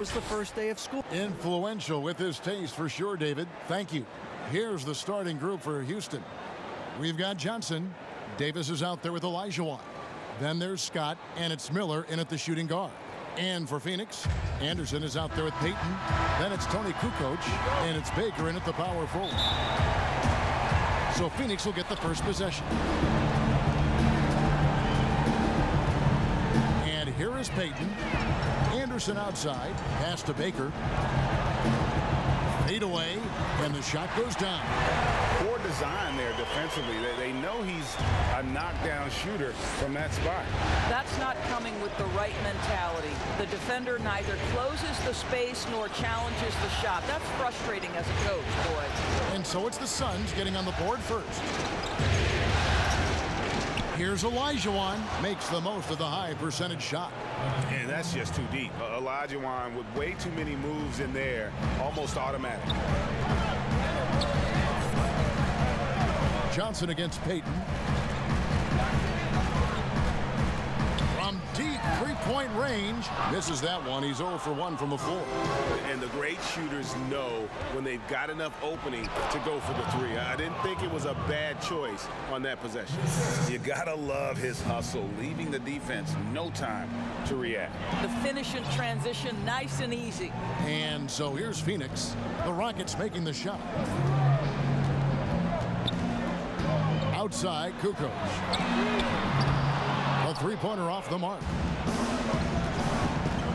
was the first day of school. Influential with his taste for sure, David. Thank you. Here's the starting group for Houston. We've got Johnson. Davis is out there with Olajuwon. Then there's Scott, and it's Miller in at the shooting guard. And for Phoenix, Anderson is out there with Payton. Then it's Tony Kukoc, and it's Baker in at the power forward. So Phoenix will get the first possession. And here is Payton. Anderson outside, pass to Baker. Fade away, and the shot goes down. Poor design there defensively. They know he's a knockdown shooter from that spot. That's not coming with the right mentality. The defender neither closes the space nor challenges the shot. That's frustrating as a coach, boys. And so it's the Suns getting on the board first. Here's Olajuwon, makes the most of the high percentage shot. And that's just too deep. Olajuwon with way too many moves in there, almost automatic. Johnson against Payton. From deep three-point range, misses that one. He's 0 for 1 from the floor. And the great shooters know when they've got enough opening to go for the three. I didn't think it was a bad choice on that possession. You gotta love his hustle, leaving the defense no time to react. The finish in transition, nice and easy. And so here's Phoenix. The Rockets making the shot. Outside, Kukoc. A three-pointer off the mark.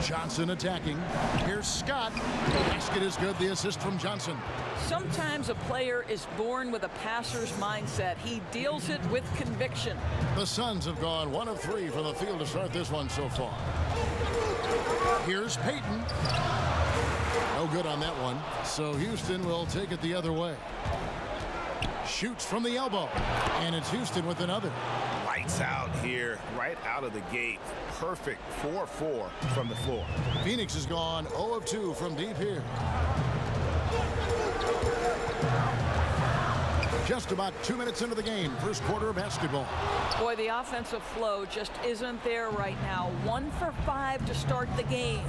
Johnson attacking. Here's Scott. Basket is good. The assist from Johnson. Sometimes a player is born with a passer's mindset. He deals it with conviction. The Suns have gone 1 of 3 from the field to start this one so far. Here's Payton. No good on that one. So Houston will take it the other way. Shoots from the elbow. And it's Houston with another. Lights out here, right out of the gate. Perfect 4-4 from the floor. Phoenix has gone 0 of 2 from deep here. Just about 2 minutes into the game, first quarter of basketball. Boy, the offensive flow just isn't there right now. 1 for 5 to start the game.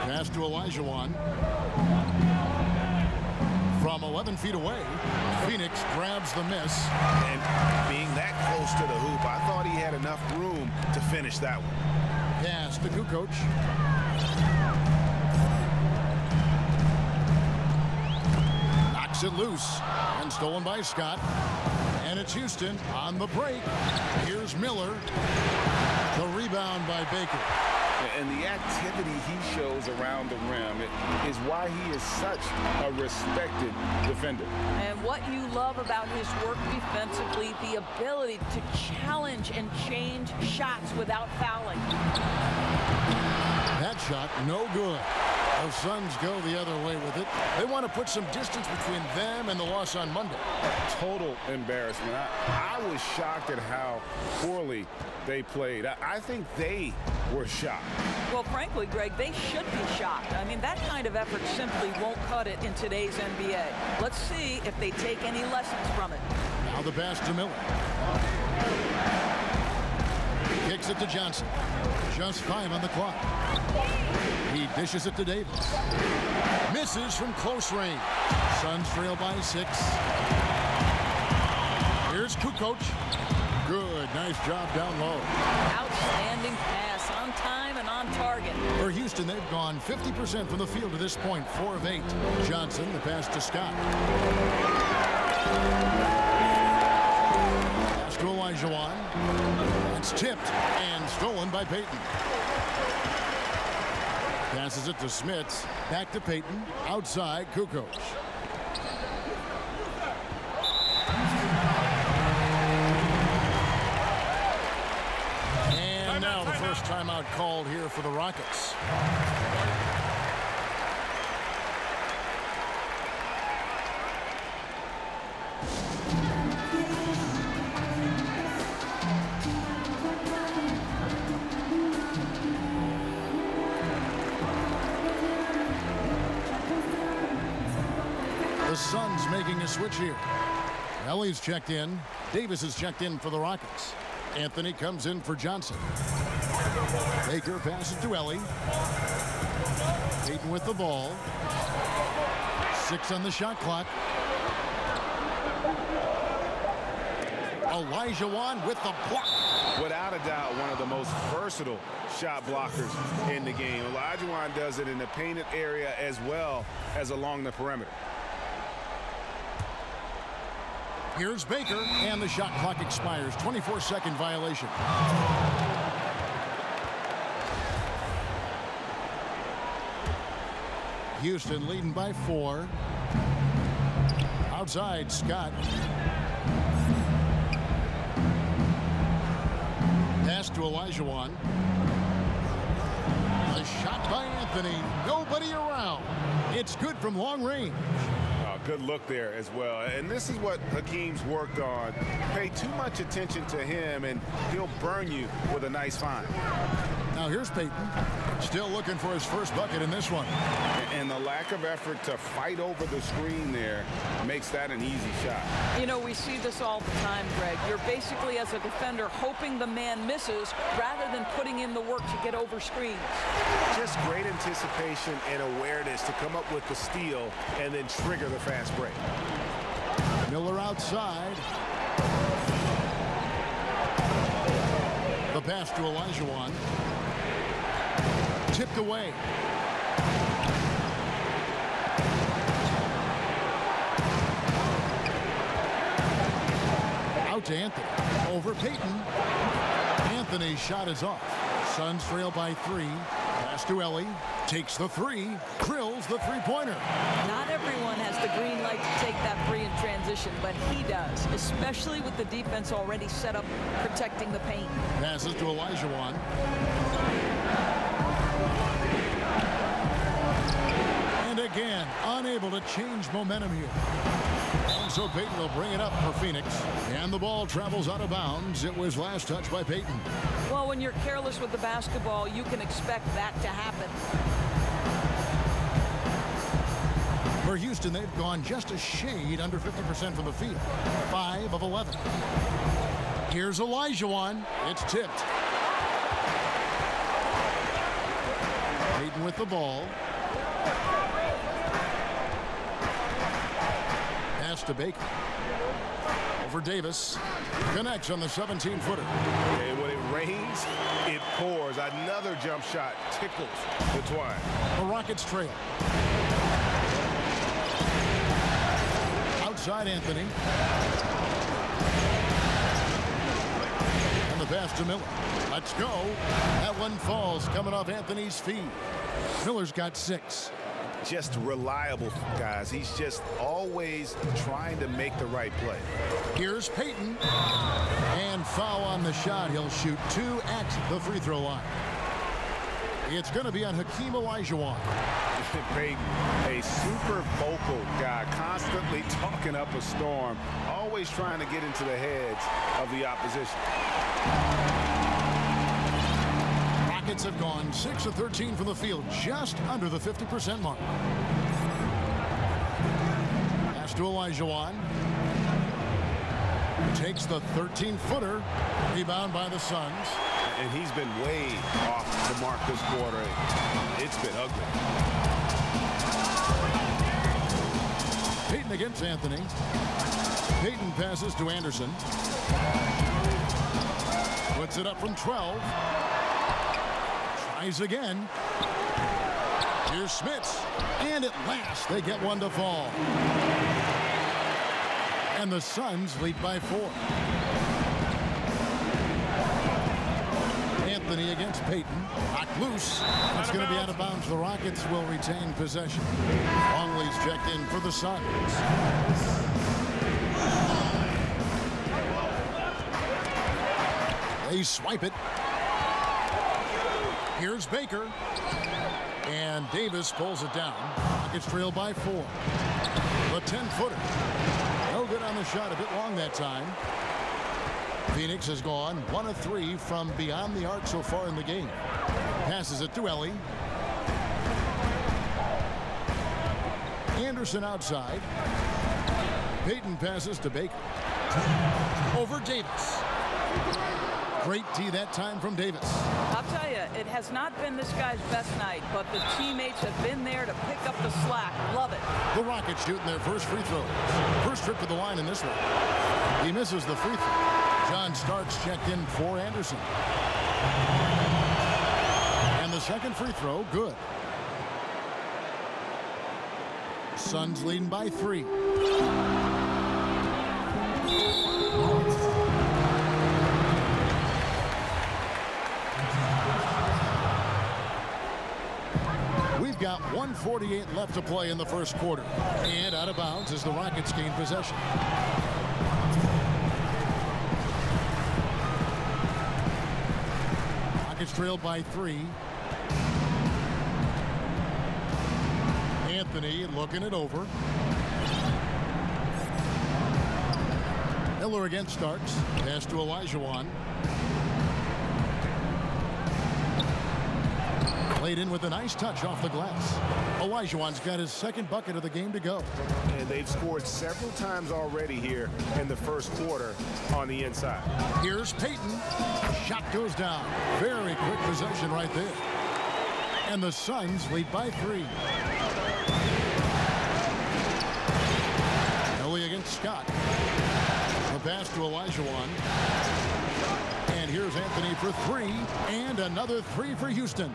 Pass to Olajuwon. From 11 feet away, Phoenix grabs the miss. And being that close to the hoop, I thought he had enough room to finish that one. Pass to Kukoc. Knocks it loose and stolen by Scott. And it's Houston on the break. Here's Miller. The rebound by Baker. And the activity he shows around the rim is why he is such a respected defender. And what you love about his work defensively, the ability to challenge and change shots without fouling. That shot, no good. The Suns go the other way with it. They want to put some distance between them and the loss on Monday. Total embarrassment. I was shocked at how poorly they played. I think they were shocked. Well, frankly, Greg, they should be shocked. I mean, that kind of effort simply won't cut it in today's NBA. Let's see if they take any lessons from it. Now the pass to Miller. Kicks it to Johnson. Just 5 on the clock. He dishes it to Davis. Misses from close range. Suns trail by 6. Here's Kukoc. Good, nice job down low. Outstanding pass, on time and on target. For Houston, they've gone 50% from the field to this point, 4 of 8. Johnson, the pass to Scott. Pass to Olajuwon. It's tipped and stolen by Payton. Passes it to Smits. Back to Payton. Outside, Kukoc. And now the first timeout called here for the Rockets. The Suns making a switch here. Ellie's checked in. Davis is checked in for the Rockets. Anthony comes in for Johnson. Baker passes to Ellie. Payton with the ball. 6 on the shot clock. Olajuwon with the block. Without a doubt, one of the most versatile shot blockers in the game. Olajuwon does it in the painted area as well as along the perimeter. Here's Baker, and the shot clock expires. 24-second violation. Houston leading by 4. Outside, Scott. Pass to Olajuwon. A shot by Anthony. Nobody around. It's good from long range. Good look there as well. And this is what Hakeem's worked on. Pay too much attention to him, and he'll burn you with a nice find. Now here's Payton. Still looking for his first bucket in this one. And the lack of effort to fight over the screen there makes that an easy shot. You know, we see this all the time, Greg. You're basically, as a defender, hoping the man misses rather than putting in the work to get over screens. Just great anticipation and awareness to come up with the steal and then trigger the fast break. Miller outside. The pass to Olajuwon. Tipped away. Out to Anthony. Over Payton. Anthony's shot is off. Suns trail by 3. Pass to Ellie. Takes the 3. Drills the three-pointer. Not everyone has the green light to take that 3 in transition, but he does, especially with the defense already set up protecting the paint. Passes to Olajuwon. And again, unable to change momentum here. And so Payton will bring it up for Phoenix. And the ball travels out of bounds. It was last touched by Payton. Well, when you're careless with the basketball, you can expect that to happen. For Houston, they've gone just a shade under 50% from the field. 5 of 11. Here's Olajuwon. It's tipped. Payton with the ball. Pass to Baker. Over Davis. Connects on the 17-footer. And when it rains, it pours. Another jump shot tickles the twine. The Rockets trail. Outside Anthony. And the pass to Miller. Let's go. That one falls coming off Anthony's feet. Miller's got 6. Just reliable, guys. He's just always trying to make the right play. Here's Payton. And foul on the shot. He'll shoot 2 at the free throw line. It's going to be on Hakeem Olajuwon. Payton, a super vocal guy, constantly talking up a storm, always trying to get into the heads of the opposition. Rockets have gone 6 of 13 from the field, just under the 50% mark. Pass to Olajuwon. Takes the 13-footer. Rebound by the Suns. And he's been way off the mark this quarter. It's been ugly. Payton against Anthony. Payton passes to Anderson. Puts it up from 12. Tries again. Here's Smits. And at last, they get one to fall. And the Suns lead by 4. Anthony against Payton. Knocked loose. It's going to be out of bounds. The Rockets will retain possession. Longley's checked in for the Suns. They swipe it. Here's Baker. And Davis pulls it down. Rockets trail by 4. The 10-footer. No good on the shot. A bit long that time. Phoenix has gone 1 of 3 from beyond the arc so far in the game. Passes it to Ellie. Anderson outside. Payton passes to Baker. Over Davis. Great tee that time from Davis. I'll tell you, it has not been this guy's best night, but the teammates have been there to pick up the slack. Love it. The Rockets shooting their first free throw. First trip to the line in this one. He misses the free throw. John Starks checked in for Anderson. And the second free throw, good. Suns leading by 3. We've got 1:48 left to play in the first quarter. And out of bounds as the Rockets gain possession. Rockets trailed by 3. Anthony looking it over. Miller against Starks. Pass to Olajuwon. Played in with a nice touch off the glass. Olajuwon's got his second bucket of the game to go. And they've scored several times already here in the first quarter on the inside. Here's Payton. Shot goes down. Very quick possession right there. And the Suns lead by 3. Ellie against Scott. The pass to Olajuwon. And here's Anthony for 3. And another 3 for Houston.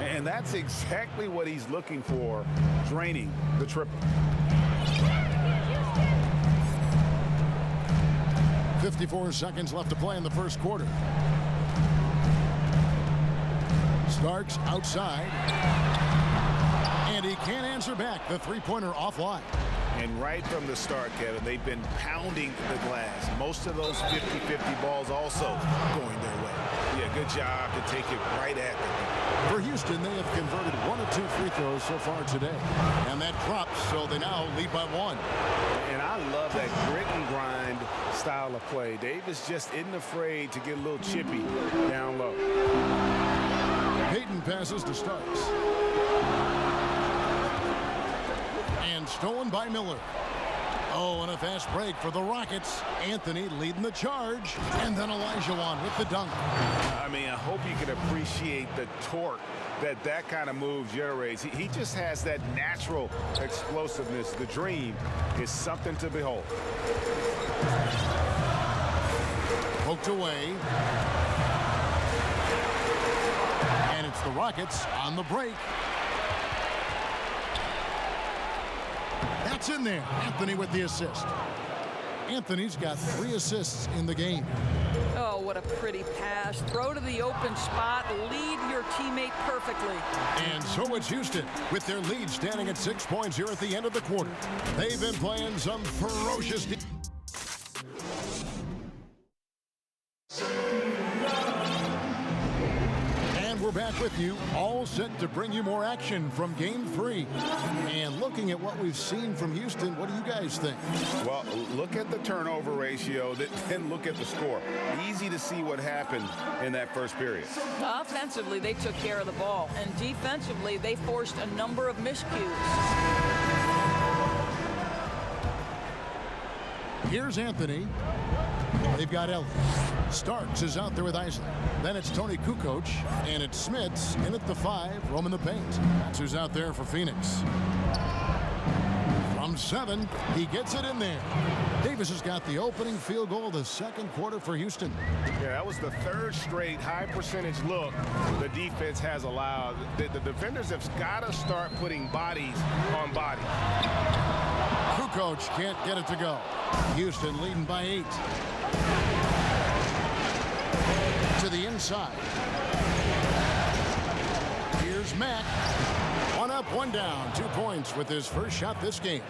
And that's exactly what he's looking for, draining the triple. 54 seconds left to play in the first quarter. Starks outside. And he can't answer back. The three-pointer offline. And right from the start, Kevin, they've been pounding the glass. Most of those 50-50 balls also going their way. Yeah, good job to take it right at them. For Houston, they have converted 1 of 2 free throws so far today. And that drops, so they now lead by 1. And I love that grit and grind style of play. Davis just isn't afraid to get a little chippy down low. Payton passes to Starks. And stolen by Miller. Oh, and a fast break for the Rockets. Anthony leading the charge. And then Olajuwon with the dunk. I mean, I hope you can appreciate the torque that kind of move generates. He just has that natural explosiveness. The dream is something to behold. Poked away. And it's the Rockets on the break. That's in there. Anthony with the assist. Anthony's got 3 assists in the game. Oh, what a pretty pass. Throw to the open spot. Lead your teammate perfectly. And so it's Houston with their lead standing at 6 points here at the end of the quarter. They've been playing some ferocious defense. We're back with you, all set to bring you more action from Game 3. And looking at what we've seen from Houston, what do you guys think? Well, look at the turnover ratio, then look at the score. Easy to see what happened in that first period. Offensively, they took care of the ball. And defensively, they forced a number of miscues. Here's Anthony. They've got Ellis. Starks is out there with Isley. Then it's Tony Kukoc, and it's Smits in at the 5, roaming the paint. That's who's out there for Phoenix. From 7, he gets it in there. Davis has got the opening field goal of the second quarter for Houston. Yeah, that was the 3rd straight high percentage look the defense has allowed. The defenders have got to start putting bodies on bodies. Kukoc can't get it to go. Houston leading by 8. To the inside. Here's Mack. 1 up, 1 down. 2 points with his first shot this game.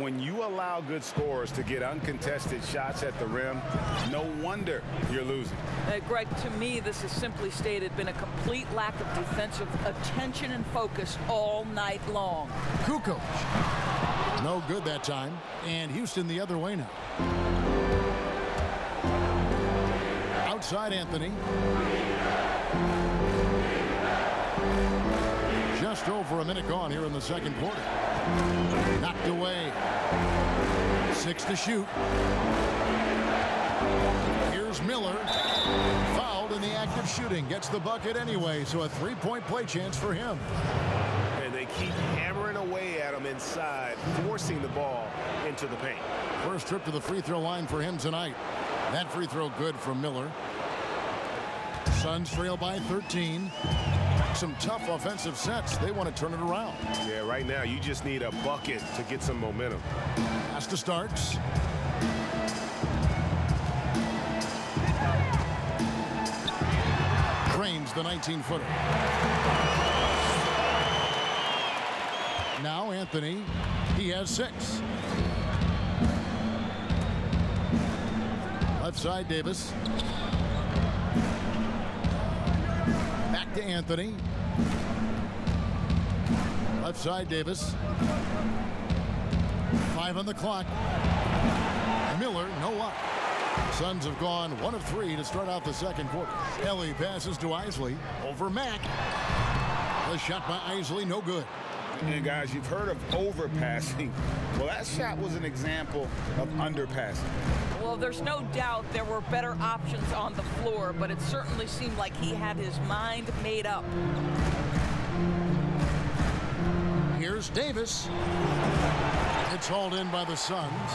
When you allow good scorers to get uncontested shots at the rim, no wonder you're losing. Greg, to me, this has simply stated been a complete lack of defensive attention and focus all night long. Kukoc. No good that time. And Houston the other way now. Outside Anthony. Just over a minute gone here in the second quarter. Knocked away. 6 to shoot. Here's Miller. Fouled in the act of shooting. Gets the bucket anyway, so a three-point play chance for him. And they keep hammering away at him inside, forcing the ball into the paint. First trip to the free throw line for him tonight. That free throw good from Miller. Suns trail by 13. Some tough offensive sets. They want to turn it around. Yeah, right now you just need a bucket to get some momentum. Pass to Starks. Cranes the 19-footer. Now Anthony. He has 6. Left side, Davis. Back to Anthony. Left side, Davis. 5 on the clock. Miller, no luck. Suns have gone 1 of 3 to start out the second quarter. Ellie passes to Isley. Over Mack. The shot by Isley, no good. And guys, you've heard of overpassing. Well, that shot was an example of underpassing. Well, there's no doubt there were better options on the floor, but it certainly seemed like he had his mind made up. Here's Davis. It's hauled in by the Suns.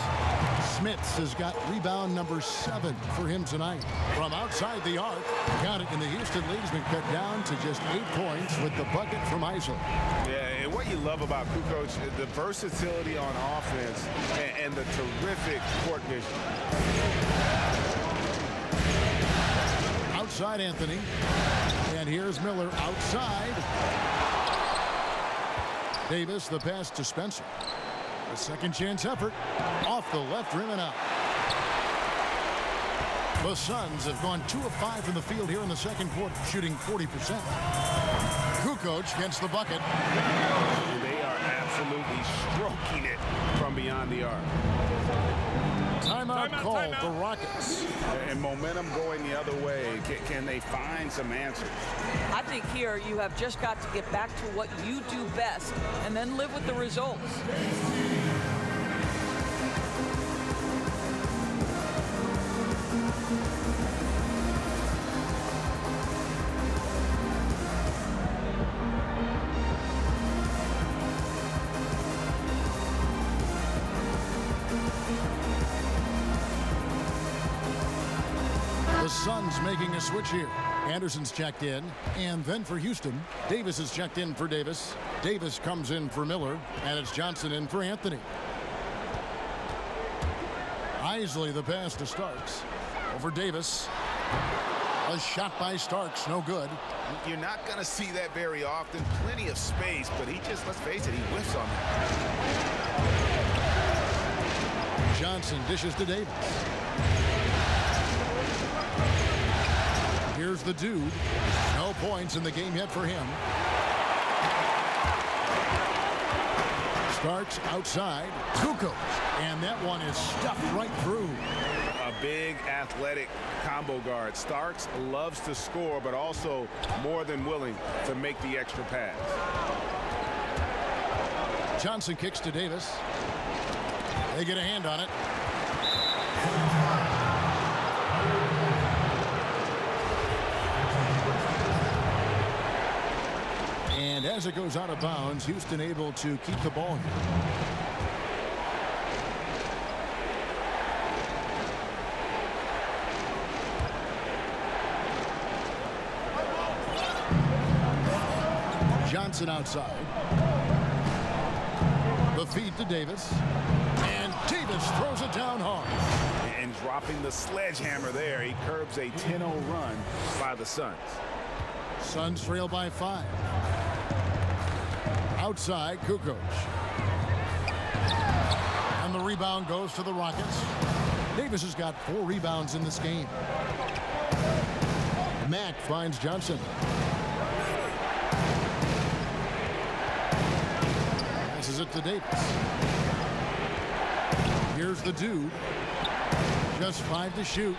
Smits has got rebound number 7 for him tonight. From outside the arc, got it in the Houston League, has been cut down to just 8 points with the bucket from Isley. Yeah, and what you love about Kukoc is the versatility on offense and the terrific court vision. Outside Anthony. And here's Miller outside. Davis, the pass to Spencer. A second chance effort. Off the left rim and out. The Suns have gone 2 of 5 from the field here in the second quarter, shooting 40%. Kukoc gets the bucket. They are absolutely stroking it from beyond the arc. Timeout called the Rockets. And momentum going the other way. Can they find some answers? I think here you have just got to get back to what you do best and then live with the results. The Suns making a switch here. Anderson's checked in, and then for Houston, Davis is checked in for Davis. Davis comes in for Miller, and it's Johnson in for Anthony. Isley the pass to Starks. Over Davis. A shot by Starks, no good. You're not going to see that very often. Plenty of space, but he just, let's face it, he whiffs on that. Johnson dishes to Davis. Here's the dude. No points in the game yet for him. Starks outside. Kukoc. And that one is stuffed right through. A big athletic combo guard. Starks loves to score, but also more than willing to make the extra pass. Johnson kicks to Davis. They get a hand on it. And as it goes out of bounds, Houston able to keep the ball here. Johnson outside. The feed to Davis. And Davis throws it down hard. And dropping the sledgehammer there, he curbs a 10-0 run by the Suns. Suns trail by 5. Outside, Kukoc. And the rebound goes to the Rockets. Davis has got 4 rebounds in this game. Mack finds Johnson. Passes it to Davis. Here's the dude. Just 5 to shoot.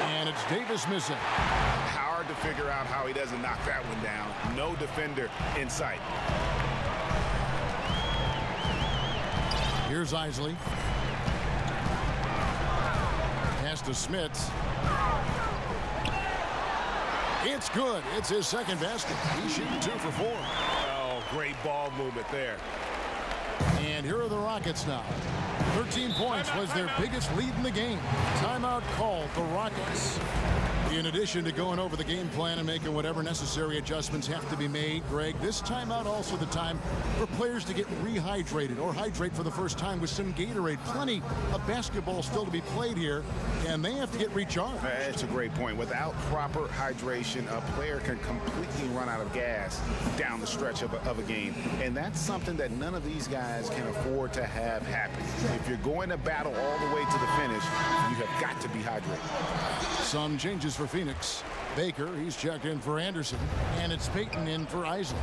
And it's Davis missing. Hard to figure out how he doesn't knock that one down. No defender in sight. Here's Isley. Pass to Smits. It's good. It's his second basket. He's shooting 2 for 4. Oh, great ball movement there. And here are the Rockets now. 13 points was their biggest lead in the game. Timeout called the Rockets. In addition to going over the game plan and making whatever necessary adjustments have to be made, Greg, this timeout also the time for players to get rehydrated or hydrate for the first time with some Gatorade. Plenty of basketball still to be played here, and they have to get recharged. That's a great point. Without proper hydration, a player can completely run out of gas down the stretch of a game. And that's something that none of these guys can afford to have happen. If you're going to battle all the way to the finish, you have got to be hydrated. Some changes for Phoenix. Baker, he's checked in for Anderson, and it's Payton in for Isaac.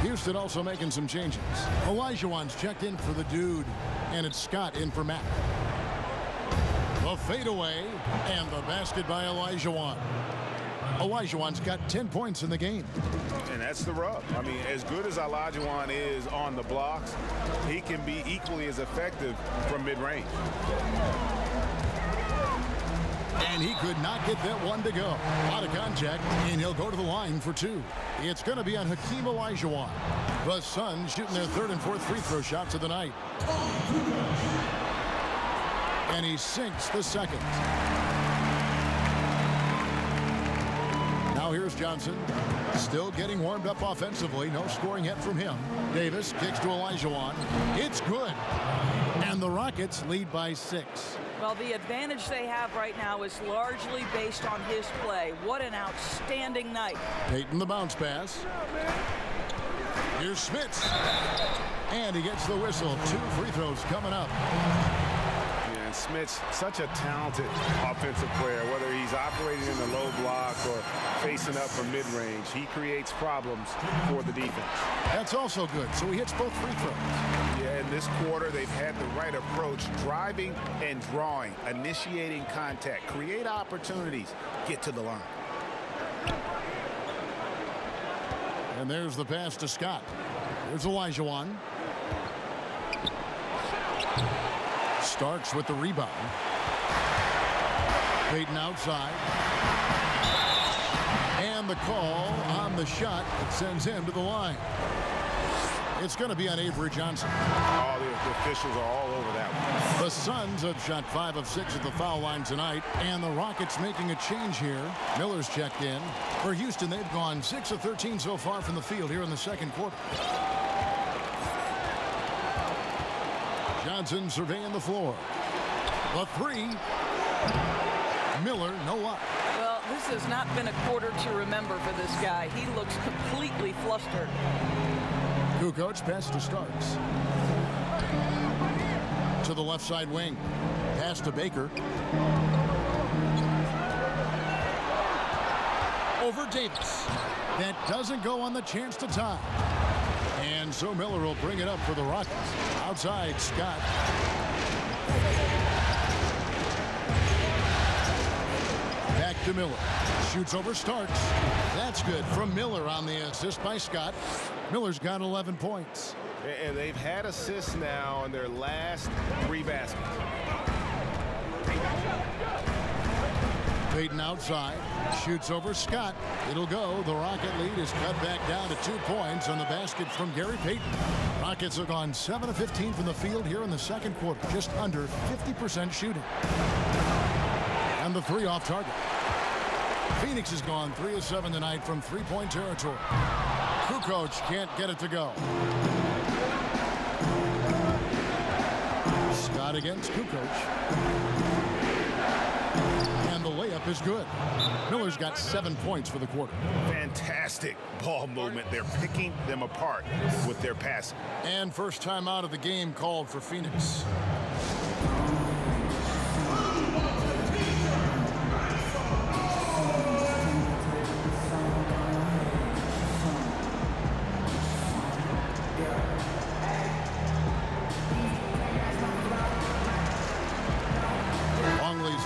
Houston also making some changes. Olajuwon's checked in for the dude, and it's Scott in for Mack. The fadeaway, and the basket by Olajuwon. Olajuwon's got 10 points in the game. And that's the rub. I mean, as good as Olajuwon is on the blocks, he can be equally as effective from mid-range. And he could not get that one to go. Out of contact, and he'll go to the line for 2. It's going to be on Hakeem Olajuwon. The Suns shooting their 3rd and 4th free throw shots of the night. And he sinks the second. Now here's Johnson. Still getting warmed up offensively. No scoring yet from him. Davis kicks to Olajuwon. It's good. And the Rockets lead by 6. Well, the advantage they have right now is largely based on his play. What an outstanding night. Payton the bounce pass. Here's Smits. And he gets the whistle. 2 free throws coming up. Yeah, and Smits, such a talented offensive player, whether he's operating in the low block or facing up from mid-range. He creates problems for the defense. That's also good. So he hits both free throws. Yeah, in this quarter, they've had the right approach, driving and drawing, initiating contact, create opportunities, get to the line. And there's the pass to Scott. Here's Olajuwon. Starks with the rebound. Payton outside. And the call on the shot that sends him to the line. It's going to be on Avery Johnson. Oh, the officials are all over that one. The Suns have shot 5 of 6 at the foul line tonight, and the Rockets making a change here. Miller's checked in. For Houston, they've gone 6 of 13 so far from the field here in the second quarter. Johnson surveying the floor. The 3. Miller, no luck. Well, this has not been a quarter to remember for this guy. He looks completely flustered. Kukoc pass to Starks. To the left side wing. Pass to Baker. Over Davis. That doesn't go on the chance to tie. And so Miller will bring it up for the Rockets. Outside, Scott. Back to Miller. Shoots over Starks. That's good from Miller on the assist by Scott. Miller's got 11 points. And they've had assists now in their last 3 baskets. Payton outside. Shoots over Scott. It'll go. The Rocket lead is cut back down to 2 points on the basket from Gary Payton. Rockets have gone 7 of 15 from the field here in the second quarter. Just under 50% shooting. And the 3 off target. Phoenix has gone 3 of 7 tonight from 3-point territory. Kukoc can't get it to go. Scott against Kukoc. And the layup is good. Miller's got 7 points for the quarter. Fantastic ball movement. They're picking them apart with their passing. And first time out of the game called for Phoenix.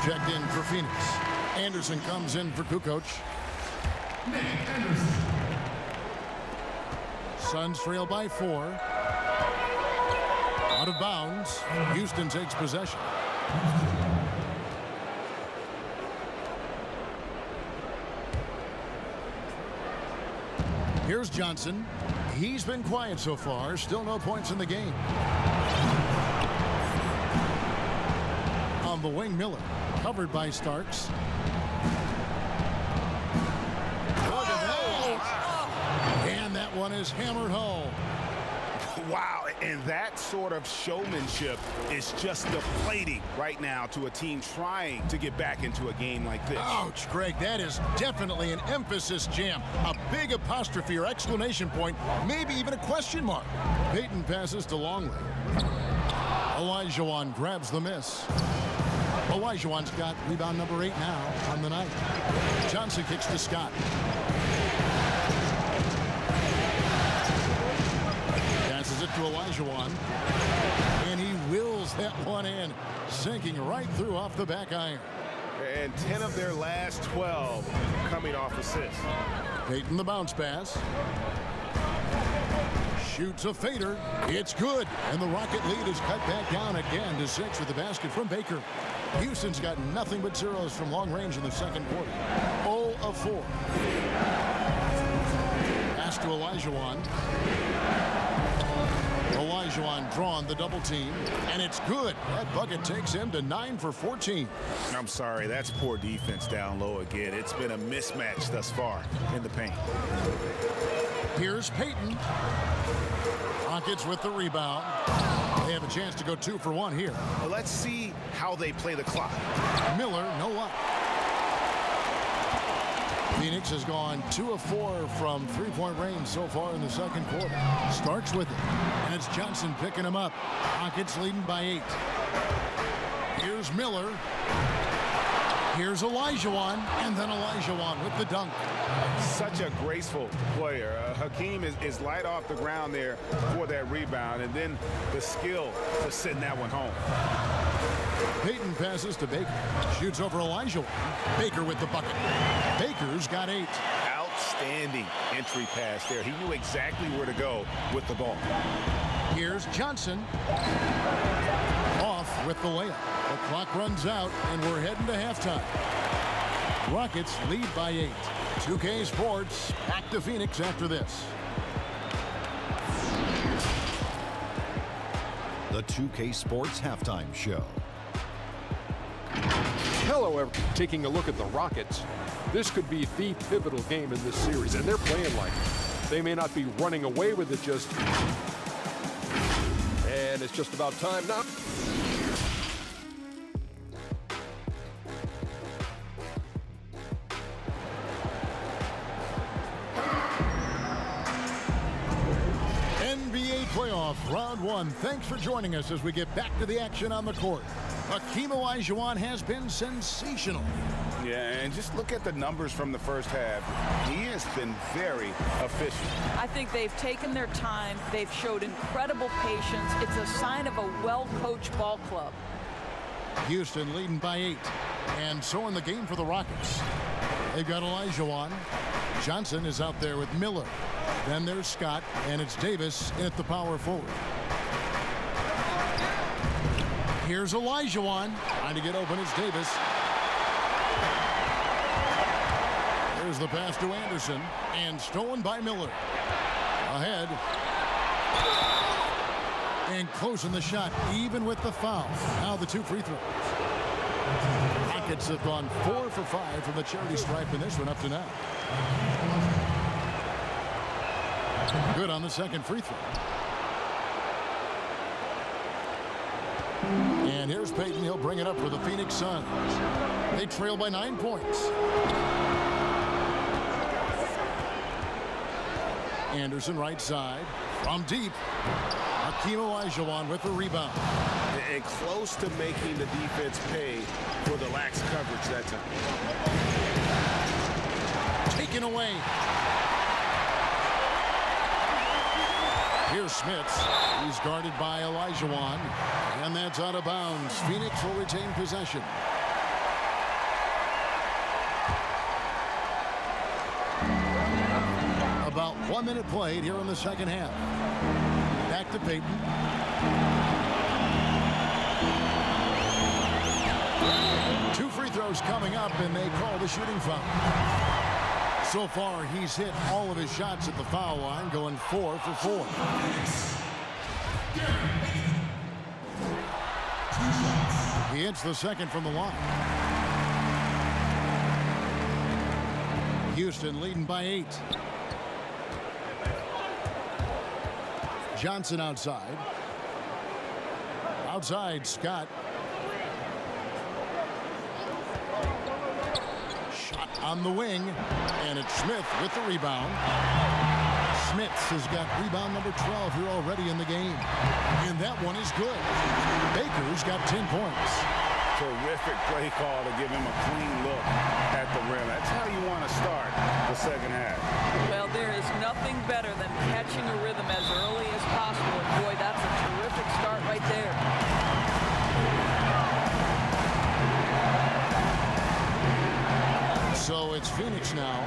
Checked in for Phoenix. Anderson comes in for Kukoc. Suns trail by 4. Out of bounds. Houston takes possession. Here's Johnson. He's been quiet so far. Still no points in the game. On the wing, Miller. Covered by Starks. And that one is hammered home. Wow, and that sort of showmanship is just deflating right now to a team trying to get back into a game like this. Ouch, Greg, that is definitely an emphasis jam. A big apostrophe or exclamation point, maybe even a question mark. Peyton passes to Longley. Olajuwon grabs the miss. Olajuwon's got rebound number 8 now on the night. Johnson kicks to Scott. Passes it to Olajuwon. And he wills that one in, sinking right through off the back iron. And 10 of their last 12 coming off assists. Peyton the bounce pass. Shoots a fader. It's good. And the Rocket lead is cut back down again to 6 with the basket from Baker. Houston's got nothing but zeros from long range in the second quarter. 0 of 4. Pass to Olajuwon. Olajuwon drawn the double team, and it's good. That bucket takes him to 9 for 14. I'm sorry, that's poor defense down low again. It's been a mismatch thus far in the paint. Here's Peyton. Rockets with the rebound. They have a chance to go 2 for 1 here. Well, let's see how they play the clock. Miller, no luck. Phoenix has gone 2 of 4 from three-point range so far in the second quarter. Starks with it, and it's Johnson picking him up. Rockets leading by 8. Here's Miller. Here's Olajuwon, and then Olajuwon with the dunk. Such a graceful player. Hakeem is light off the ground there for that rebound, and then the skill to send that one home. Peyton passes to Baker. Shoots over Olajuwon. Baker with the bucket. Baker's got 8. Outstanding entry pass there. He knew exactly where to go with the ball. Here's Johnson. Off with the layup. The clock runs out, and we're heading to halftime. Rockets lead by 8. 2K Sports back to Phoenix after this. The 2K Sports Halftime Show. Hello, everyone. Taking a look at the Rockets. This could be the pivotal game in this series, and they're playing like it. They may not be running away with it just... And it's just about time now. NBA playoff round 1. Thanks for joining us as we get back to the action on the court. Hakeem Olajuwon has been sensational. Yeah, and just look at the numbers from the first half. He has been very efficient. I think they've taken their time. They've showed incredible patience. It's a sign of a well-coached ball club. Houston leading by 8. And so in the game for the Rockets. They've got Olajuwon. Johnson is out there with Miller. Then there's Scott, and it's Davis at the power forward. Here's Olajuwon. Trying to get open is Davis. There's the pass to Anderson, and stolen by Miller. Ahead. And closing the shot, even with the foul. Now the 2 free throws. Rockets have gone 4 for 5 from the charity stripe in this one up to now. Good on the second free throw. And here's Peyton. He'll bring it up for the Phoenix Suns. They trail by 9 points. Anderson right side. From deep. Hakeem Olajuwon with the rebound. And close to making the defense pay for the lax coverage that time. Taken away. Here's Smits. He's guarded by Olajuwon. And that's out of bounds. Phoenix will retain possession. About 1 minute played here in the second half. Back to Peyton. Two free throws coming up, and they call the shooting foul. So far, he's hit all of his shots at the foul line, going 4 for 4. He hits the second from the line. Houston leading by 8. Johnson outside. Outside, Scott. Shot on the wing, and it's Smith with the rebound. Smith has got rebound number 12 here already in the game, and that one is good. Baker's got 10 points. Terrific play call to give him a clean look at the rim. That's how you want to start the second half. Well, there is nothing better than catching a rhythm as early as possible. And boy, that's a terrific start right there. So it's Phoenix now.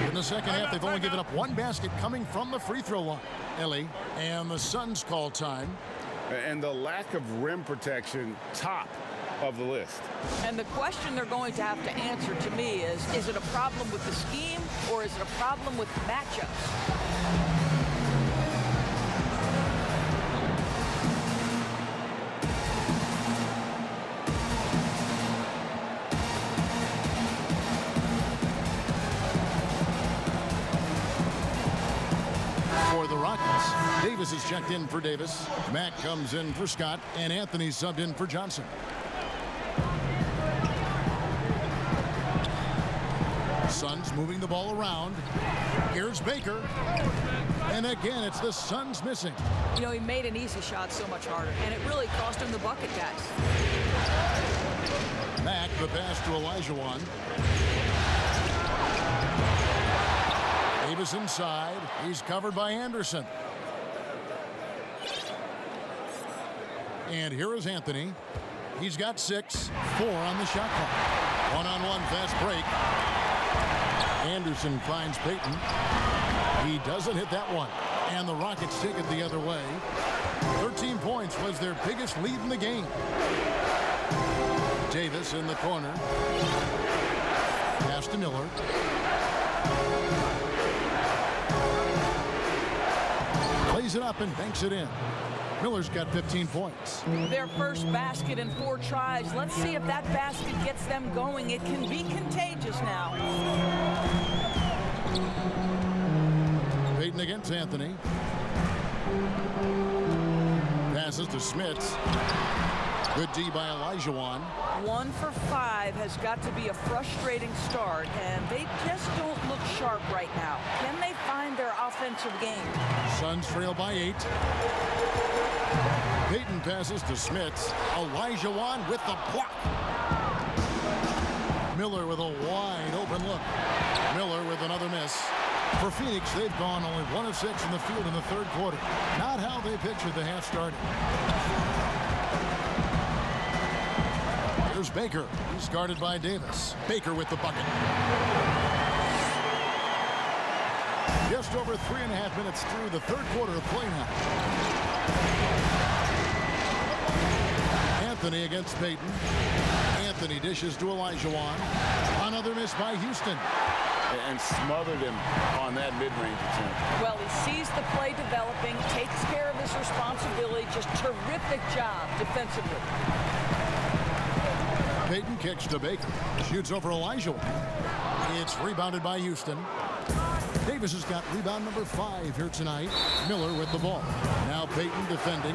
In the second half, they've only given up one basket coming from the free throw line. Ellie, and the Suns call time. And the lack of rim protection, top of the list. And the question they're going to have to answer to me is it a problem with the scheme or is it a problem with matchups? For the Rockets, Davis is checked in for Davis. Matt comes in for Scott, and Anthony subbed in for Johnson. Suns moving the ball around. Here's Baker. And again, it's the Suns missing. You know, he made an easy shot so much harder, and it really cost him the bucket, guys. Mack, the pass to Olajuwon. Davis inside. He's covered by Anderson. And here is Anthony. He's got 6, 4 on the shot clock. One-on-one fast break. Anderson finds Payton. He doesn't hit that one. And the Rockets take it the other way. 13 points was their biggest lead in the game. Davis in the corner. Pass to Miller. Plays it up and banks it in. Miller's got 15 points. Their first basket in 4 tries. Let's see if that basket gets them going. It can be contagious now. Payton against Anthony. Passes to Smith. Good D by Olajuwon. 1 for 5 has got to be a frustrating start, and they just don't look sharp right now. Can they find their offensive game? Suns trail by 8. Payton passes to Smith. Olajuwon with the block. Miller with a wide open look. Miller with another miss. For Phoenix, they've gone only 1 of 6 in the field in the third quarter. Not how they pictured the half started. Here's Baker. He's guarded by Davis. Baker with the bucket. Just over 3.5 minutes through the third quarter of play now. Anthony against Payton. Anthony dishes to Olajuwon. Another miss by Houston. And smothered him on that mid-range attempt. Well, he sees the play developing, takes care of his responsibility. Just terrific job defensively. Payton kicks to Baker. Shoots over Olajuwon. It's rebounded by Houston. Davis has got rebound number 5 here tonight. Miller with the ball. Now Payton defending.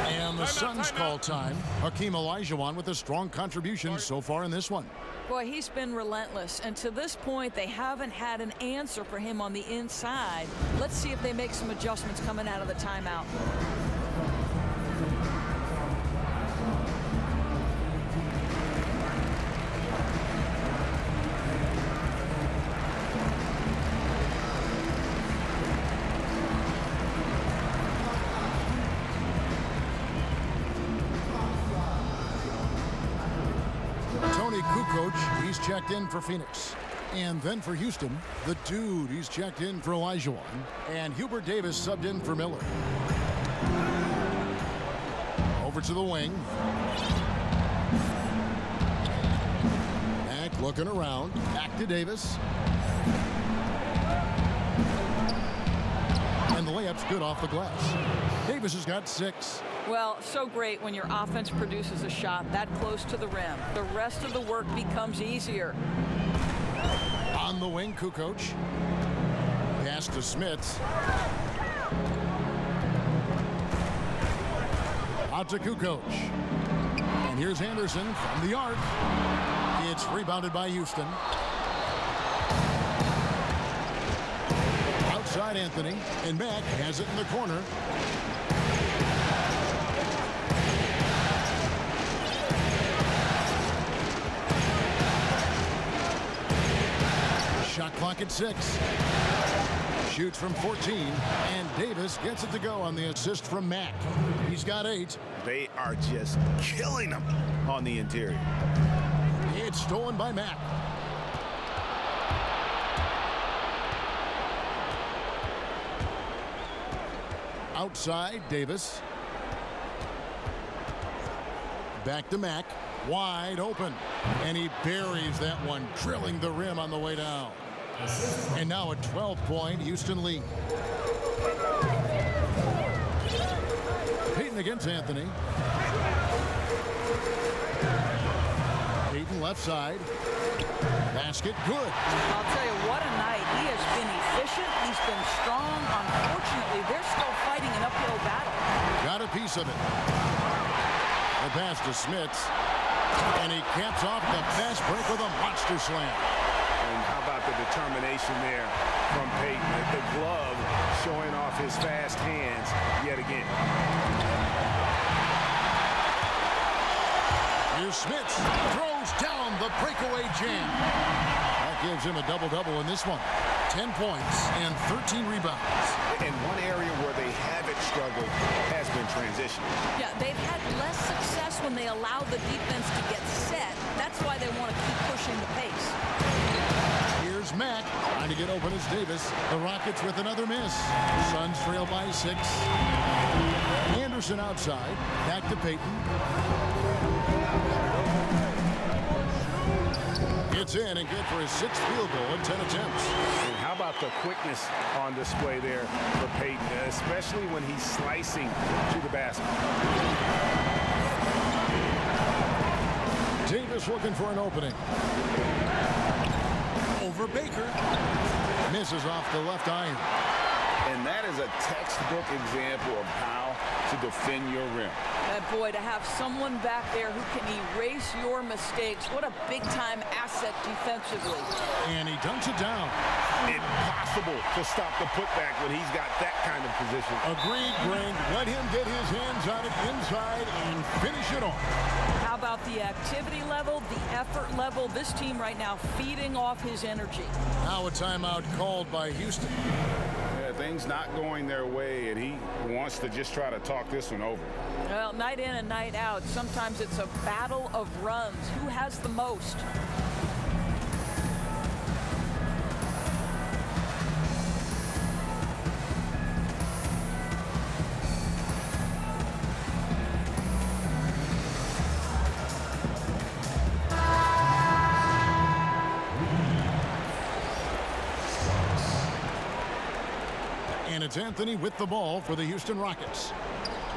And the Suns call time. Hakeem Olajuwon with a strong contribution so far in this one. Boy, he's been relentless, and to this point, they haven't had an answer for him on the inside. Let's see if they make some adjustments coming out of the timeout. Coach, he's checked in for Phoenix. And then for Houston, the dude, he's checked in for Olajuwon. And Hubert Davis subbed in for Miller. Over to the wing. Looking around. Back to Davis. And the layup's good off the glass. Davis has got 6. Well, so great when your offense produces a shot that close to the rim. The rest of the work becomes easier. On the wing, Kukoc. Pass to Smits. Out to Kukoc. And here's Anderson from the arc. It's rebounded by Houston. Outside Anthony. And Mack has it in the corner. Shot clock at 6. Shoots from 14, and Davis gets it to go on the assist from Mack. He's got 8. They are just killing them on the interior. It's stolen by Mack. Outside, Davis. Back to Mack. Wide open. And he buries that one, drilling the rim on the way down. And now a 12-point Houston lead. Payton against Anthony. Payton left side. Basket good. I'll tell you what a night. He has been efficient. He's been strong. Unfortunately, they're still fighting an uphill battle. Got a piece of it. The pass to Smits. And he caps off the fast break with a monster slam. And how about the determination there from Payton? The glove showing off his fast hands yet again. Here's Smits. Throws down the breakaway jam. That gives him a double-double in this one. 10 points and 13 rebounds. And one area where they haven't struggled has been transition. Yeah, they've had less success when they allow the defense to get set. That's why they want to keep pushing the pace. Here's Mack. Trying to get open as Davis. The Rockets with another miss. Suns trail by 6. Anderson outside. Back to Payton. It's in and good for his 6th field goal in 10 attempts. And how about the quickness on display there for Payton, especially when he's slicing to the basket. Davis looking for an opening. Over Baker. Misses off the left iron. And that is a textbook example of how to defend your rim. And boy, to have someone back there who can erase your mistakes, what a big-time asset defensively. And he dunks it down. Impossible to stop the putback when he's got that kind of position. Agreed, Greg. Let him get his hands on it inside and finish it off. How about the activity level, the effort level? This team right now feeding off his energy. Now a timeout called by Houston. Yeah, things not going their way, and he wants to just try to talk this one over. Well, night in and night out, sometimes it's a battle of runs. Who has the most? And it's Anthony with the ball for the Houston Rockets.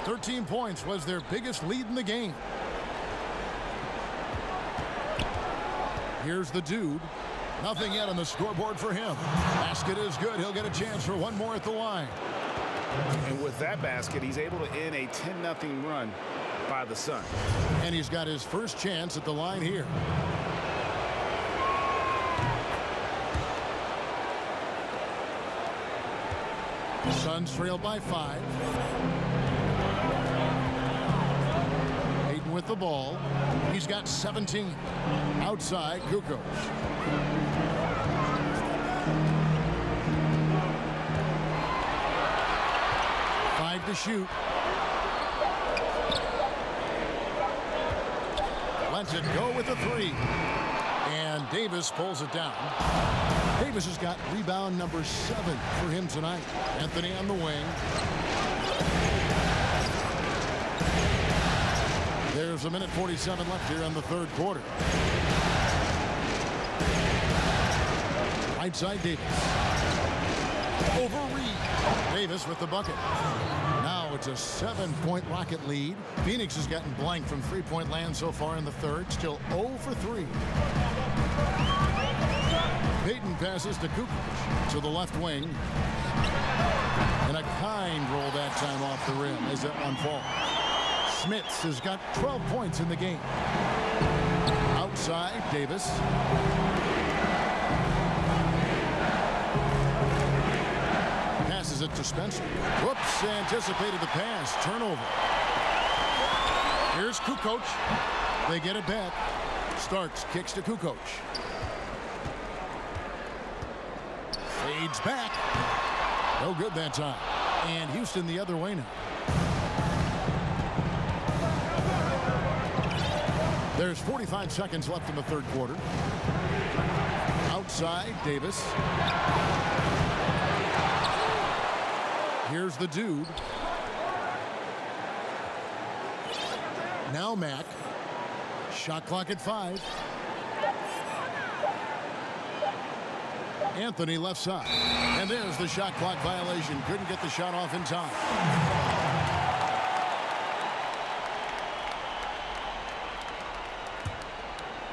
13 points was their biggest lead in the game. Here's the dude. Nothing yet on the scoreboard for him. Basket is good. He'll get a chance for one more at the line. And with that basket, he's able to end a 10-0 run by the Suns. And he's got his first chance at the line here. Suns trail by 5. Payton with the ball. He's got 17. Outside, Kukoc. Five to shoot. Lets it go with a 3. And Davis pulls it down. Davis has got rebound number 7 for him tonight. Anthony on the wing. There's a minute 47 left here in the third quarter. Right side, Davis. Over Reed. Davis with the bucket. Now it's a 7-point Rocket lead. Phoenix has gotten blank from three-point land so far in the third. Still 0 for 3. Payton passes to Kukoc to the left wing. And a kind roll that time off the rim as that one falls. Smits has got 12 points in the game. Outside, Davis. Passes it to Spencer. Whoops, anticipated the pass. Turnover. Here's Kukoc. They get it back. Starks kicks to Kukoc. Fades back. No good that time. And Houston the other way now. There's 45 seconds left in the third quarter. Outside, Davis. Here's the dude. Now Mack. Shot clock at 5. Anthony left side. And there's the shot clock violation. Couldn't get the shot off in time.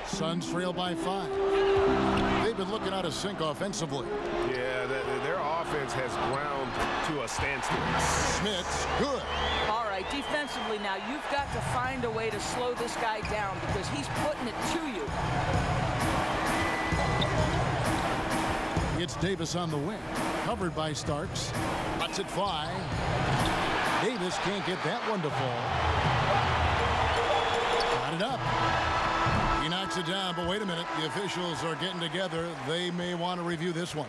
Suns trail by 5. They've been looking out of sync offensively. Yeah, their offense has ground to a standstill. Smits, good. All right, defensively now, you've got to find a way to slow this guy down because he's putting it to you. It's Davis on the wing. Covered by Starks. Cuts it 5. Davis can't get that one to fall. Got it up. He knocks it down, but wait a minute. The officials are getting together. They may want to review this one.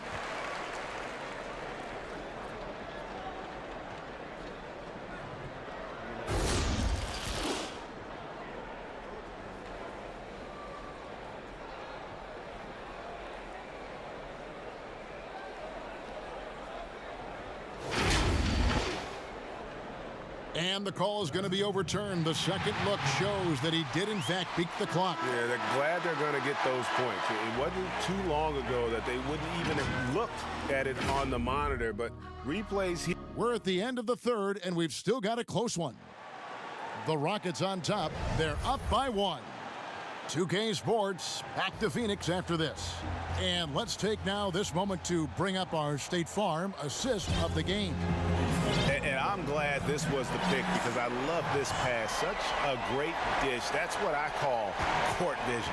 And the call is going to be overturned. The second look shows that he did, in fact, beat the clock. Yeah, they're glad they're going to get those points. It wasn't too long ago that they wouldn't even have looked at it on the monitor, but replays here. We're at the end of the third, and we've still got a close one. The Rockets on top. They're up by 1. 2K Sports back to Phoenix after this. And let's take now this moment to bring up our State Farm assist of the game. And I'm glad this was the pick because I love this pass. Such a great dish. That's what I call court vision.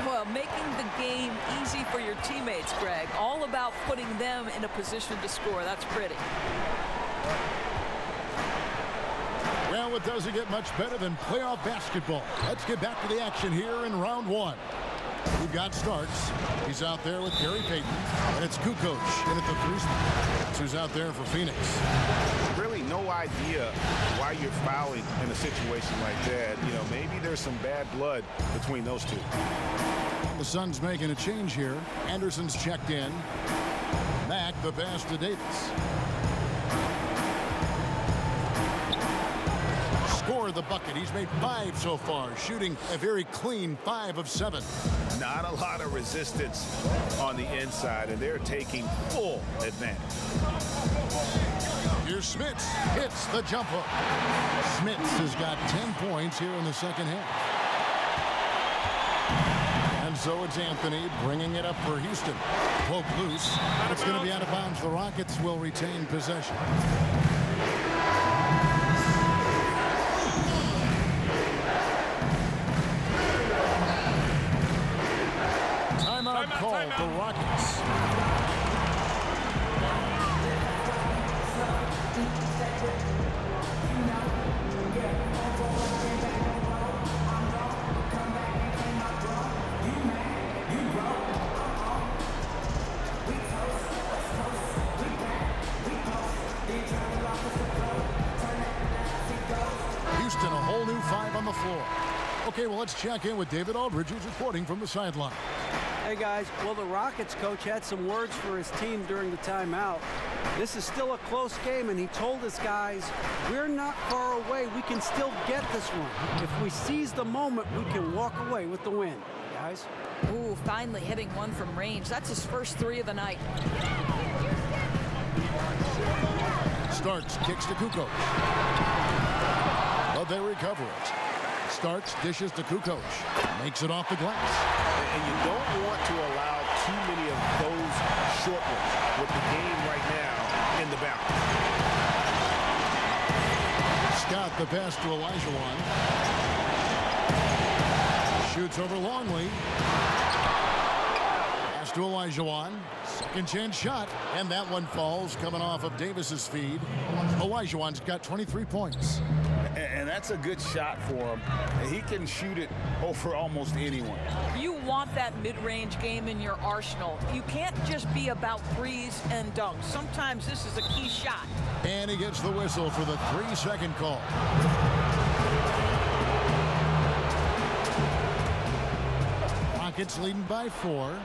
Well, making the game easy for your teammates, Greg. All about putting them in a position to score. That's pretty. Well, it doesn't get much better than playoff basketball. Let's get back to the action here in round 1. We've got Starks. He's out there with Gary Payton. And it's Kukoc in at the 3 spot. That's who's out there for Phoenix. Really no idea why you're fouling in a situation like that. You know, maybe there's some bad blood between those two. The Suns making a change here. Anderson's checked in. Mack the pass to Davis. Score the bucket. He's made 5 so far, shooting a very clean 5 of 7. Not a lot of resistance on the inside, and they're taking full advantage. Here's Smits. Hits the jump hook. Smits has got 10 points here in the second half. And so it's Anthony bringing it up for Houston. Poke loose. It's going to be out of bounds. The Rockets will retain possession. Call the Rockets. Houston, a whole new 5 on the floor. Okay, well, let's check in with David Aldridge, who's reporting from the sideline. Hey guys, well, the Rockets coach had some words for his team during the timeout. This is still a close game, and he told his guys, we're not far away. We can still get this one. If we seize the moment, we can walk away with the win. guys. Ooh, finally hitting one from range. That's his first 3 of the night. Starks kicks to Kukoc. But they recover it. Starks dishes to Kukoc. Makes it off the glass. And you don't want to allow too many of those short ones with the game right now in the balance. Scott the pass to Olajuwon. Shoots over Longley. Pass to Olajuwon. Second chance shot. And that one falls coming off of Davis's feed. Olajuwon's got 23 points. And that's a good shot for him. He can shoot it over almost anyone. You want that mid-range game in your arsenal. You can't just be about threes and dunks. Sometimes this is a key shot. And he gets the whistle for the 3-second call. Rockets leading by 4.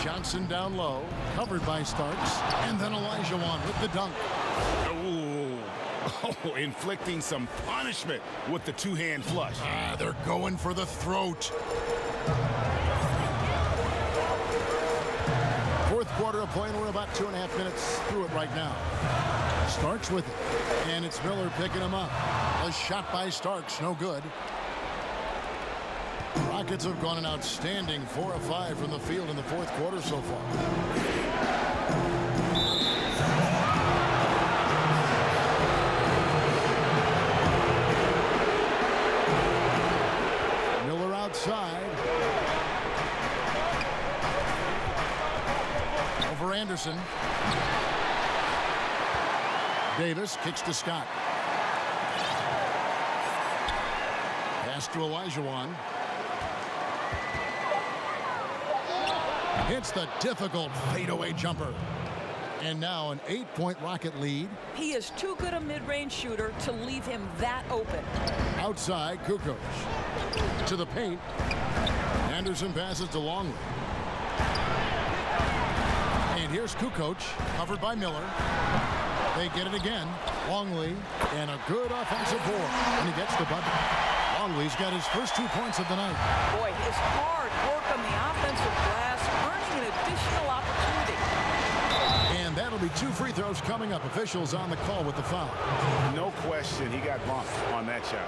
Johnson down low, covered by Starks, and then Olajuwon with the dunk. Oh, inflicting some punishment with the two-hand flush. They're going for the throat. Fourth quarter of play, and we're about 2.5 minutes through it right now. Starks with it, and it's Miller picking him up. A shot by Starks, no good. Rockets have gone an outstanding 4 of 5 from the field in the fourth quarter so far. Miller outside. Over Anderson. Davis kicks to Scott. Pass to Olajuwon. Hits the difficult fadeaway jumper. And now an 8-point Rocket lead. He is too good a mid-range shooter to leave him that open. Outside, Kukoc. To the paint. Anderson passes to Longley. And here's Kukoc, covered by Miller. They get it again. Longley, and a good offensive board. And he gets the bucket. Longley's got his first 2 points of the night. Boy, his hard work on the offensive glass, earning an additional opportunity. And that'll be 2 free throws coming up. Officials on the call with the foul. No question, he got bumped on that shot.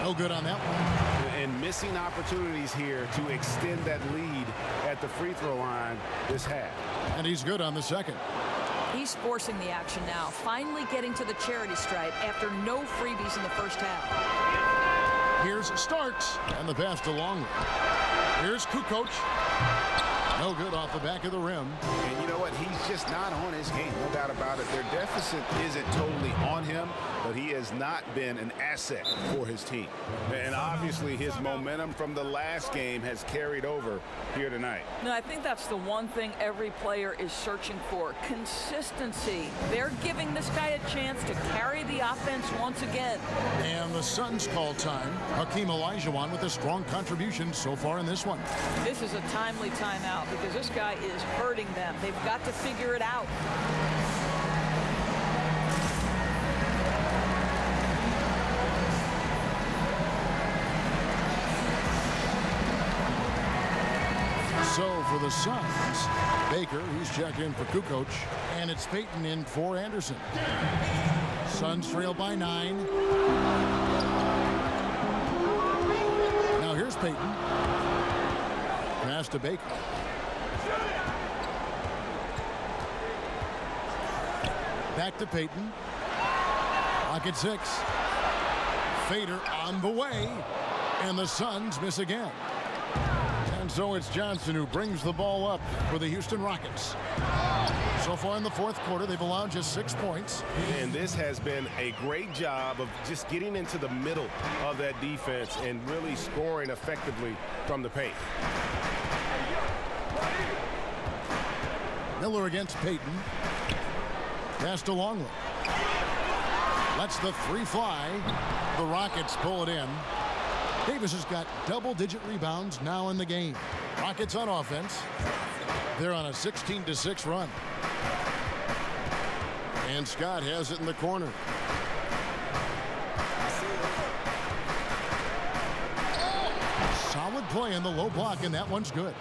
No good on that one. And missing opportunities here to extend that lead at the free throw line this half. And he's good on the second. He's forcing the action now, finally getting to the charity stripe after no freebies in the first half. Here's Starks, and the pass to Longley. Here's Kukoc. No good off the back of the rim. And you know what? He's just not on his game, no doubt about it. Their deficit isn't totally on him, but he has not been an asset for his team. And obviously his momentum from the last game has carried over here tonight. No, I think that's the one thing every player is searching for, consistency. They're giving this guy a chance to carry the offense once again. And the Suns call time. Hakeem Olajuwon with a strong contribution so far in this one. This is a timely timeout because this guy is hurting them. They've got to figure it out. So for the Suns, Baker, he's checked in for Kukoc, and it's Payton in for Anderson. Suns trail by 9. Now here's Payton. Pass to Baker. Back to Payton. Pocket 6. Fader on the way, and the Suns miss again. And so it's Johnson who brings the ball up for the Houston Rockets. So far in the fourth quarter, they've allowed just 6 points. And this has been a great job of just getting into the middle of that defense and really scoring effectively from the paint. Miller against Payton. Pass to Longley. Lets the 3 fly. The Rockets pull it in. Davis has got double-digit rebounds now in the game. Rockets on offense. They're on a 16-6 run. And Scott has it in the corner. Smart play in the low block, and that one's good.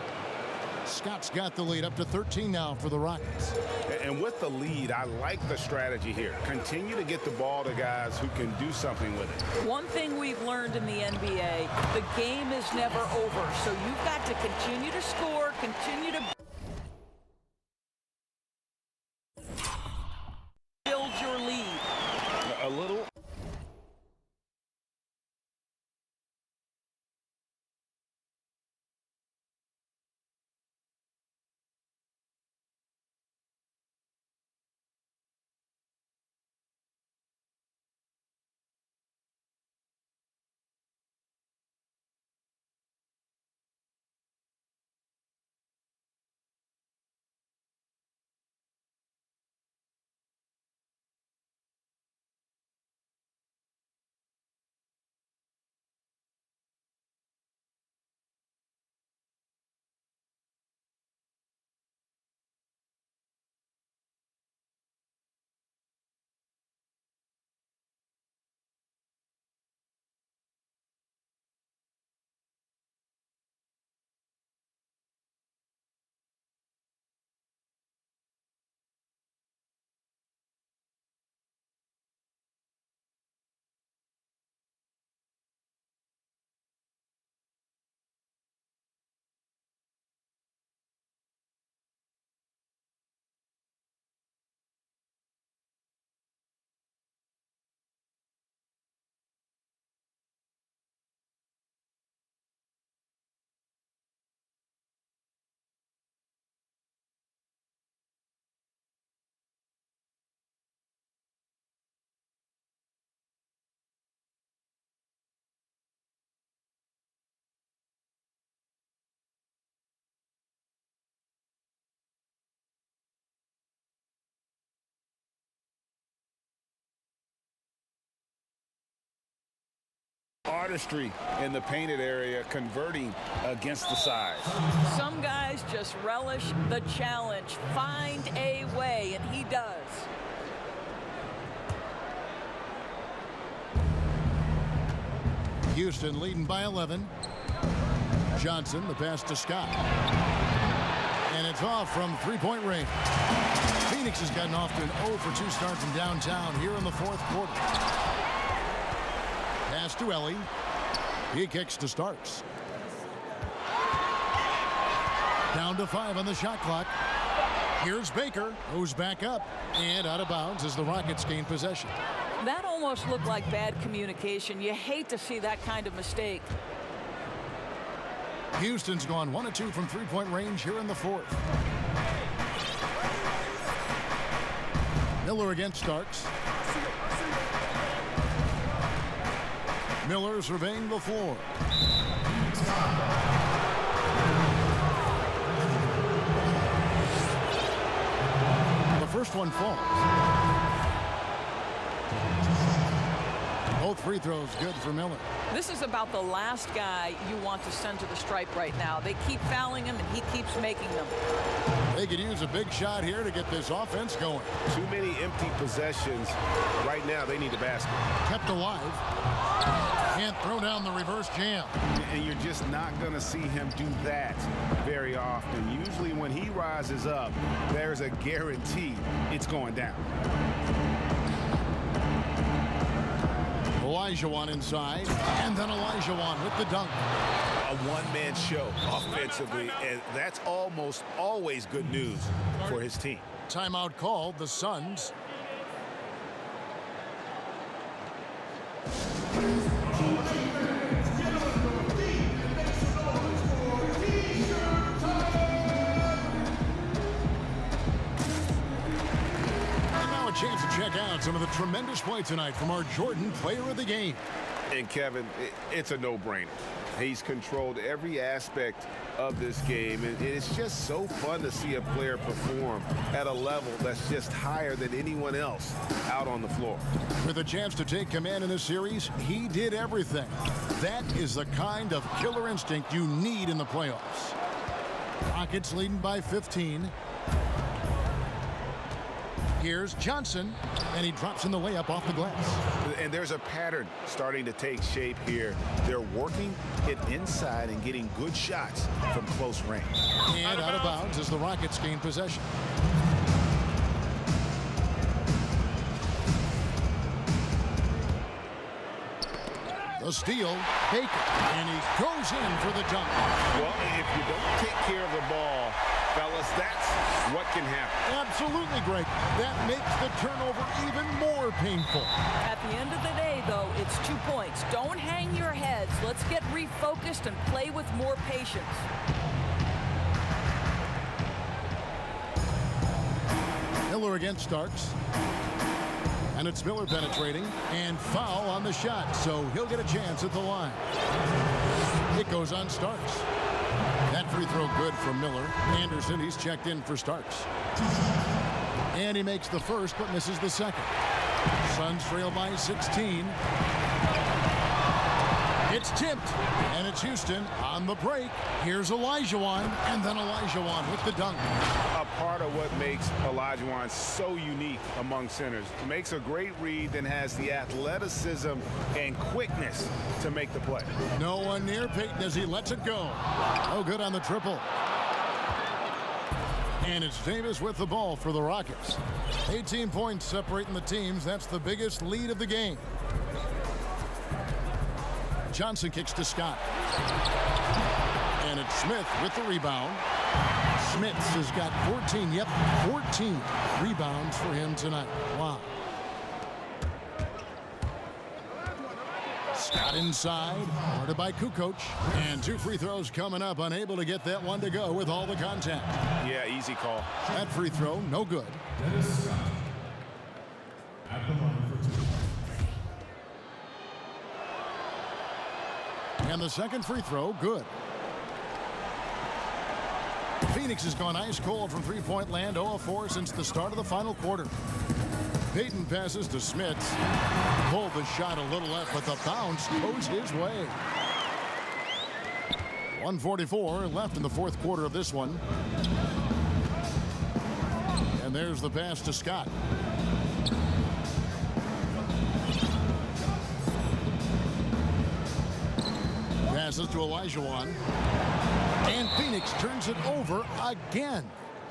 Scott's got the lead up to 13 now for the Rockets. And with the lead, I like the strategy here. Continue to get the ball to guys who can do something with it. One thing we've learned in the NBA, the game is never over. So you've got to continue to score, continue to build your lead. A little. Artistry in the painted area, converting against the size. Some guys just relish the challenge. Find a way, and he does. Houston leading by 11. Johnson, the pass to Scott. And it's off from three-point range. Phoenix has gotten off to an 0 for 2 start from downtown here in the fourth quarter. Pass to Ellie. He kicks to Starks. Down to 5 on the shot clock. Here's Baker, who's back up and out of bounds as the Rockets gain possession. That almost looked like bad communication. You hate to see that kind of mistake. Houston's gone 1 of 2 from three-point range here in the fourth. Miller against Starks. Miller surveying the floor. The first one falls. Both free throws good for Miller. This is about the last guy you want to send to the stripe right now. They keep fouling him, and he keeps making them. They could use a big shot here to get this offense going. Too many empty possessions. Right now, they need a basket. Kept alive. Can't throw down the reverse jam. And you're just not going to see him do that very often. Usually when he rises up, there's a guarantee it's going down. Olajuwon inside, and then Olajuwon with the dunk. A one-man show offensively, and that's almost always good news for his team. Timeout called, the Suns. Chance to check out some of the tremendous play tonight from our Jordan player of the game. And Kevin, it's a no-brainer. He's controlled every aspect of this game, and it's just so fun to see a player perform at a level that's just higher than anyone else out on the floor. With a chance to take command in this series, he did everything. That is the kind of killer instinct you need in the playoffs. Rockets leading by 15. Here's Johnson, and he drops in the layup off the glass. And there's a pattern starting to take shape here. They're working it inside and getting good shots from close range. And out of bounds as the Rockets gain possession. The steal, Baker, and he goes in for the dunk. Well, if you don't take care of the ball, fellas, that's what can happen. Absolutely, Greg. That makes the turnover even more painful. At the end of the day, though, it's 2 points. Don't hang your heads. Let's get refocused and play with more patience. Miller against Starks. And it's Miller penetrating, and foul on the shot, so he'll get a chance at the line. It goes on Starks. That free throw good from Miller. Anderson, he's checked in for Starks. And he makes the first, but misses the second. Suns trail by 16. It's tipped, and it's Houston on the break. Here's Olajuwon, and then Olajuwon with the dunk. A part of what makes Olajuwon so unique among centers. Makes a great read, then has the athleticism and quickness to make the play. No one near Payton as he lets it go. Oh, good on the triple. And it's Davis with the ball for the Rockets. 18 points separating the teams. That's the biggest lead of the game. Johnson kicks to Scott. And it's Smith with the rebound. Smith has got 14. Yep, 14 rebounds for him tonight. Wow. Scott inside, guarded by Kukoc. And 2 free throws coming up. Unable to get that one to go with all the contact. Yeah, easy call. That free throw, no good. Dennis Scott at the line for 2. And the second free throw, good. Phoenix has gone ice cold from three-point land, 0 of 4 since the start of the final quarter. Payton passes to Smith. Pulled the shot a little left, but the bounce goes his way. 1:44 left in the fourth quarter of this one. And there's the pass to Scott. Passes to Olajuwon. And Phoenix turns it over again.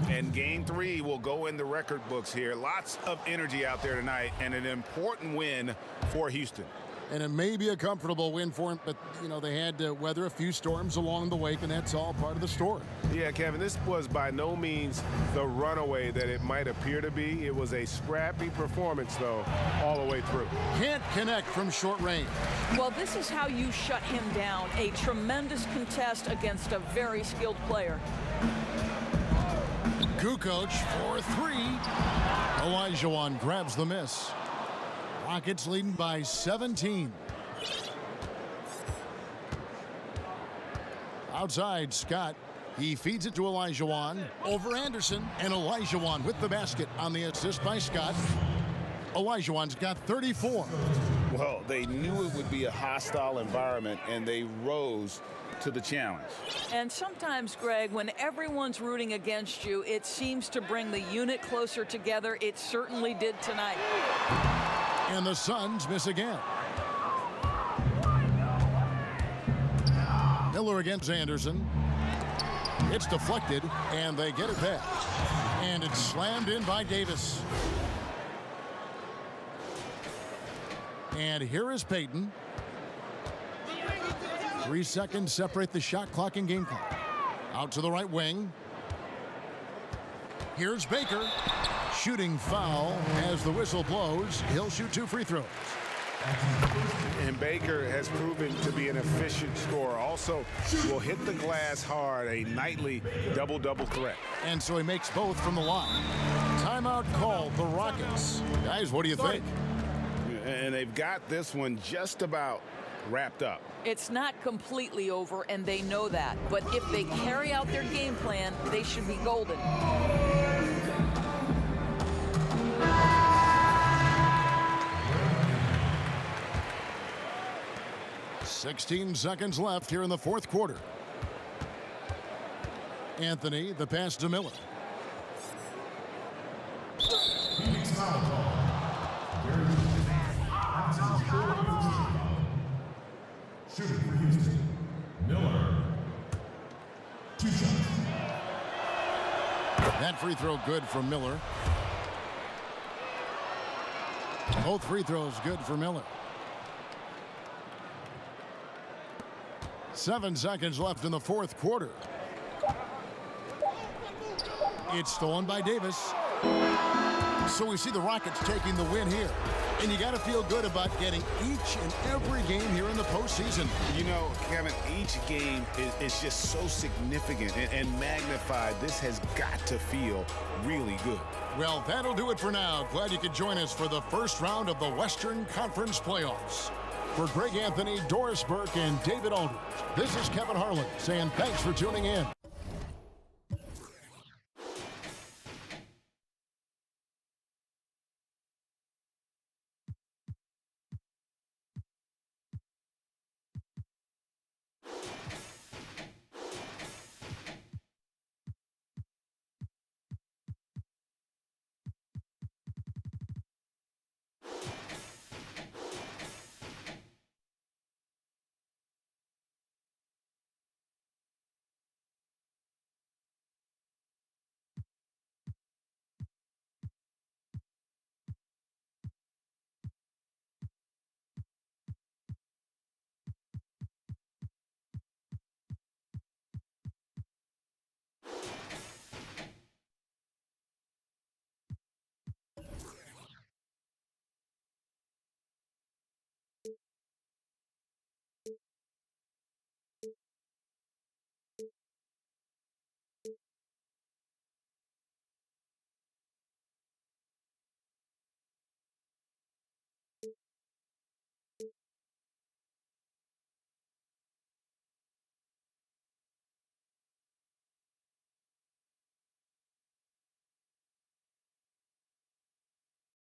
And game 3 will go in the record books here. Lots of energy out there tonight, and an important win for Houston. And it may be a comfortable win for him, but, you know, they had to weather a few storms along the way, and that's all part of the story. Yeah, Kevin, this was by no means the runaway that it might appear to be. It was a scrappy performance, though, all the way through. Can't connect from short range. Well, this is how you shut him down. A tremendous contest against a very skilled player. Kukoc for 3. Olajuwon grabs the miss. Rockets leading by 17. Outside, Scott. He feeds it to Olajuwon. Over Anderson, and Olajuwon with the basket on the assist by Scott. Olajuwon's got 34. Well, they knew it would be a hostile environment, and they rose to the challenge. And sometimes, Greg, when everyone's rooting against you, it seems to bring the unit closer together. It certainly did tonight. And the Suns miss again. Miller against Anderson. It's deflected, and they get it back. And it's slammed in by Davis. And here is Payton. 3 seconds separate the shot clock and game clock. Out to the right wing. Here's Baker. Shooting foul as the whistle blows. He'll shoot 2 free throws. And Baker has proven to be an efficient scorer. Also, will hit the glass hard, a nightly double-double threat. And so he makes both from the line. Timeout called the Rockets. Guys, what do you think? And they've got this one just about wrapped up. It's not completely over, and they know that. But if they carry out their game plan, they should be golden. 16 seconds left here in the fourth quarter. Anthony, the pass to Miller. foul call. Very good. That's his fourth personal foul. Shooting for Houston, Miller. 2 shots. That free throw good for Miller. Both free throws good for Miller. 7 seconds left in the fourth quarter. It's stolen by Davis. So we see the Rockets taking the win here. And you got to feel good about getting each and every game here in the postseason. You know, Kevin, each game is just so significant and magnified. This has got to feel really good. Well, that'll do it for now. Glad you could join us for the first round of the Western Conference Playoffs. For Greg Anthony, Doris Burke, and David Aldridge, this is Kevin Harlan saying thanks for tuning in.